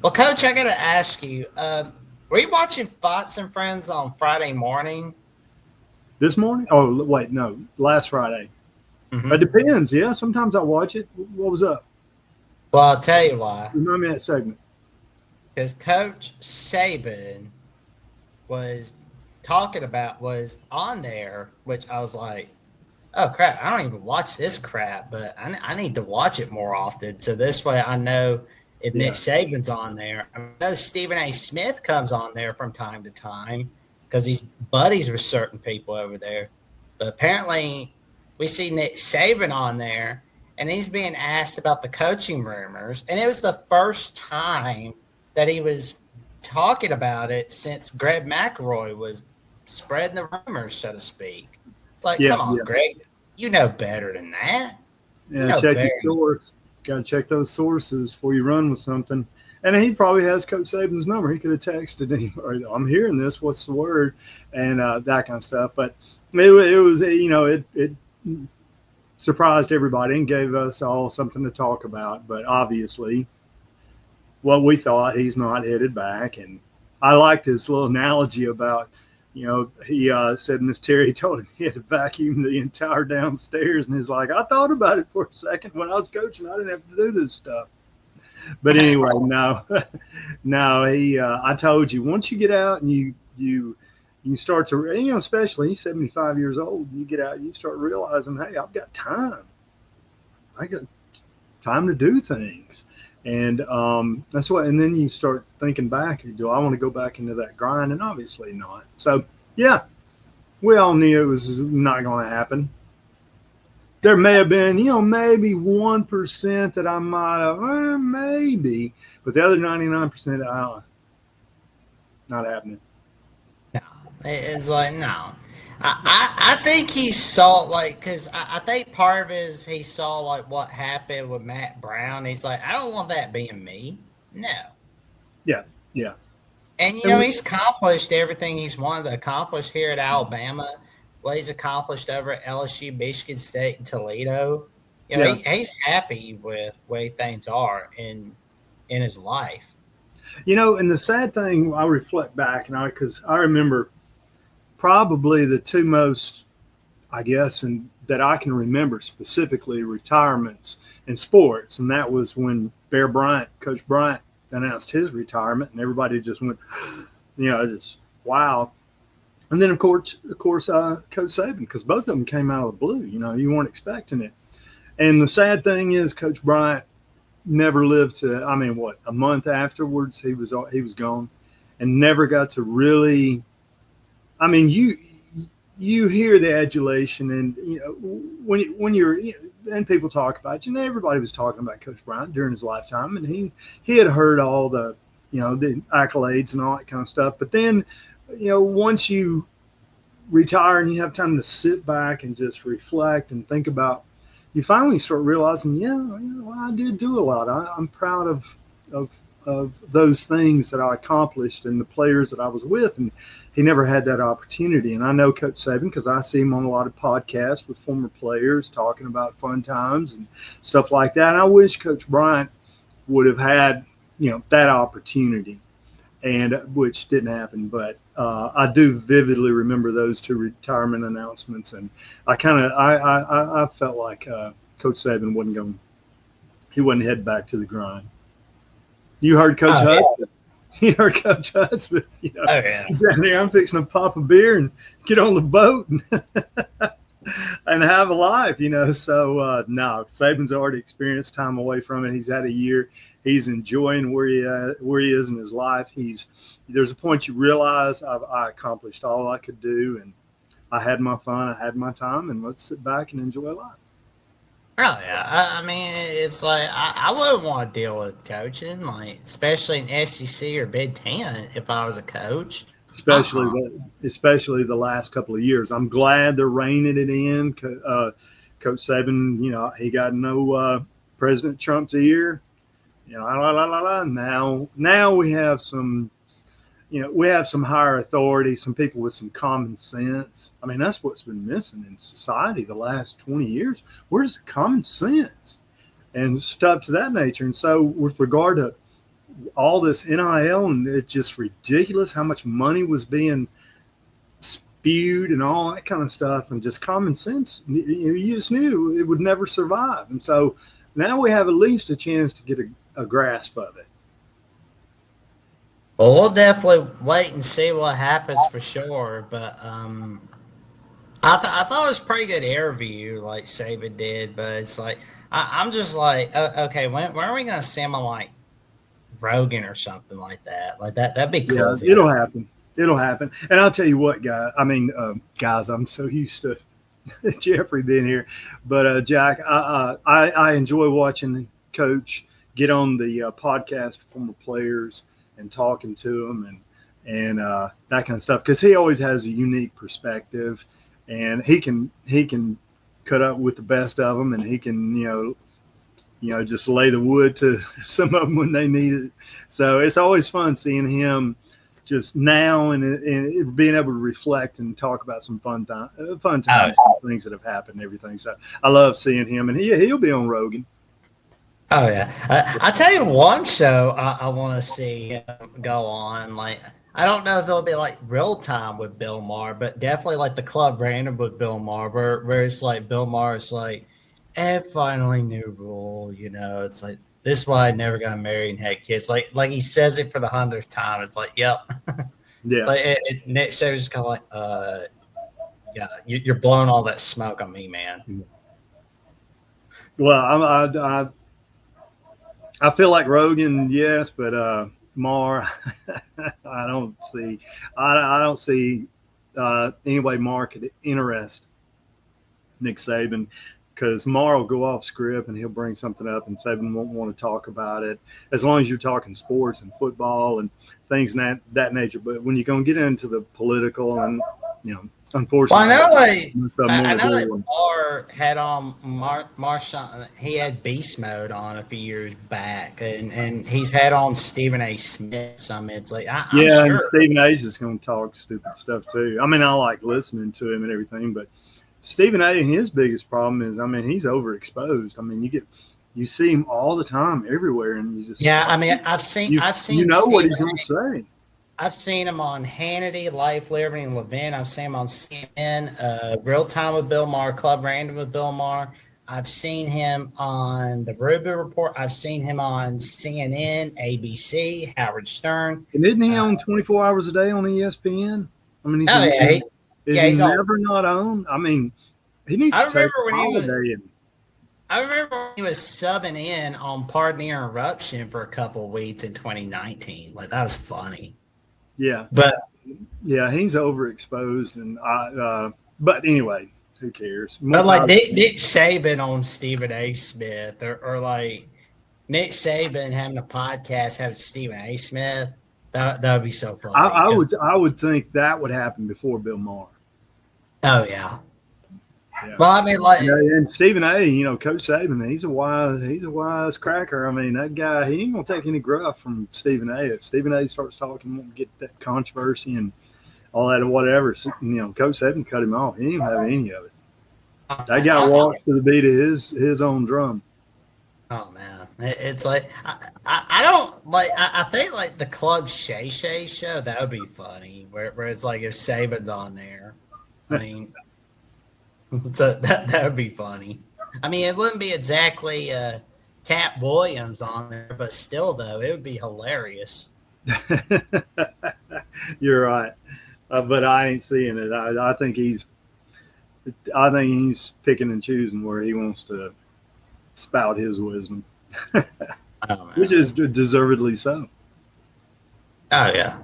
Well, Coach, I got to ask you, were you watching Fox and Friends on Friday morning? This morning? Oh, wait, no, last Friday. It Hmm. depends. Yeah, sometimes I watch it. What was up? Well, I'll tell you why. Remind me of that segment. Because Coach Saban was was on there, which I was like, oh crap, I don't even watch this crap, but I need to watch it more often. So this way I know if Nick Yeah, Saban's on there. I know Stephen A. Smith comes on there from time to time because he's buddies with certain people over there. But apparently we see Nick Saban on there and he's being asked about the coaching rumors. And it was the first time that he was talking about it since Greg McElroy was spreading the rumors, so to speak. It's like, yeah, come on, yeah, Greg. You know better than that. You yeah. know Check better. your source. Got to check those sources before you run with something. And he probably has Coach Saban's number. He could have texted him, or I'm hearing this. What's the word? And that kind of stuff. But it was, it surprised everybody and gave us all something to talk about. But obviously, what we thought, he's not headed back. And I liked his little analogy about, he said Miss Terry told him he had to vacuum the entire downstairs. And he's like, I thought about it for a second when I was coaching. I didn't have to do this stuff. But anyway, no, no, I told you, once you get out and you start to, especially he's 75 years old, you get out, you start realizing, hey, I've got time. I got time to do things. And that's what, and then you start thinking back, do I want to go back into that grind? And obviously not. So, yeah, we all knew it was not going to happen. There may have been, maybe 1% that I might have, maybe, but the other 99%, not happening. No, it's like no. I think he saw like because I think part of it is he saw like what happened with Matt Brown. He's like, I don't want that being me. No. Yeah, yeah. And And he's accomplished everything he's wanted to accomplish here at Alabama. What he's accomplished over at LSU, Michigan State, and Toledo. yeah, He's happy with way things are in his life. and the sad thing, I reflect back, and because I remember probably the two most, I guess, and that I can remember specifically retirements in sports, and that was when Coach Bryant, announced his retirement, and everybody just went, just wow. And then Coach Saban, because both of them came out of the blue. You weren't expecting it. And the sad thing is, Coach Bryant never lived to. I mean, what, a month afterwards he was gone, and never got to really. I mean, you hear the adulation, and when you're and people talk about everybody was talking about Coach Bryant during his lifetime, and he had heard all the accolades and all that kind of stuff. But then, once you retire and you have time to sit back and just reflect and think about, you finally start realizing, I did do a lot. I'm proud of of those things that I accomplished and the players that I was with, and he never had that opportunity. And I know Coach Saban because I see him on a lot of podcasts with former players talking about fun times and stuff like that. And I wish Coach Bryant would have had that opportunity, and which didn't happen. But I do vividly remember those two retirement announcements, and I felt like Coach Saban wasn't going. He wouldn't head back to the grind. You heard Coach Oh Hud. yeah. You heard Coach Hud's, Oh yeah. down there. I'm fixing to pop a beer and get on the boat and, and have a life. So no, Saban's already experienced time away from it. He's had a year. He's enjoying where he is in his life. There's a point you realize I accomplished all I could do, and I had my fun. I had my time, and let's sit back and enjoy life. Oh yeah, I mean, it's like I wouldn't want to deal with coaching, like especially in SEC or Big Ten. If I was a coach, especially uh-uh. the especially the last couple of years. I'm glad they're reining it in. Coach Saban, he got no President Trump's ear. La, la, la, la. Now we have some higher authority, some people with some common sense. I mean, that's what's been missing in society the last 20 years. Where's the common sense and stuff to that nature? And so, with regard to all this NIL, and it's just ridiculous how much money was being spewed and all that kind of stuff, and just common sense. You just knew it would never survive. And so now we have at least a chance to get a grasp of it. Well, we'll definitely wait and see what happens for sure. But I thought it was a pretty good interview, like Saban did. But it's like I'm just like, okay, when are we gonna see him on like Rogan or something like that? Like that'd be cool. Yeah, it'll happen. It'll happen. And I'll tell you what, guys, I'm so used to Jeffrey being here, but Jack, I enjoy watching Coach get on the podcast with former players and talking to them and that kind of stuff, because he always has a unique perspective, and he can cut up with the best of them, and he can just lay the wood to some of them when they need it. So it's always fun seeing him just now and being able to reflect and talk about some fun times, things that have happened and everything. So I love seeing him, and he'll be on Rogan. Oh yeah, I'll tell you one show I want to see go on. Like I don't know if it'll be like real time with Bill Maher, but definitely like the Club Random with Bill Maher, where it's like Bill Maher is like, and finally new rule. It's like this is why I never got married and had kids. Like he says it for the 100th time. It's like, yep. Yeah. Like Nick Saban's just kind of like, yeah, you're blowing all that smoke on me, man. Well, I feel like Rogan, yes, but Maher, I don't see. I don't see any way Maher could interest Nick Saban, because Maher will go off script and he'll bring something up and Saban won't want to talk about it, as long as you're talking sports and football and things that nature. But when you're going to get into the political and, unfortunately, I know that Maher had on Marshawn. He had beast mode on a few years back, and he's had on Stephen A. Smith. So I mean, it's like I'm sure. And Stephen A's is going to talk stupid stuff too. I mean, I like listening to him and everything, but Stephen A. his biggest problem is, he's overexposed. I mean, you see him all the time, everywhere, and you just I've seen what he's going to say. I've seen him on Hannity, Life, Liberty, and Levin. I've seen him on CNN, Real Time with Bill Maher, Club Random with Bill Maher. I've seen him on the Ruby Report. I've seen him on CNN, ABC, Howard Stern. And isn't he on 24 hours a day on ESPN? I mean, he's never not on. I mean, he needs to take a holiday. I remember when he was subbing in on Pardon the Interruption for a couple of weeks in 2019. Like, that was funny. Yeah. But yeah, he's overexposed, and but anyway, who cares? But like Nick Saban on Stephen A. Smith, or like Nick Saban having a podcast having Stephen A. Smith, that would be so funny. I would think that would happen before Bill Maher. Oh yeah. Well, I mean, like, and Stephen A. Coach Saban, he's a wise cracker. I mean, that guy, he ain't gonna take any gruff from Stephen A. If Stephen A. starts talking, won't get that controversy and all that or whatever. Coach Saban cut him off. He didn't have any of it. That guy walks to the beat of his own drum. Oh man, it's like I don't like. I think like the Club Shay Shay show, that would be funny. Where it's like if Saban's on there, I mean. So that would be funny. I mean, it wouldn't be exactly Cat Williams on there, but still, though, it would be hilarious. You're right, but I ain't seeing it. I think he's picking and choosing where he wants to spout his wisdom, which is deservedly so. Oh yeah.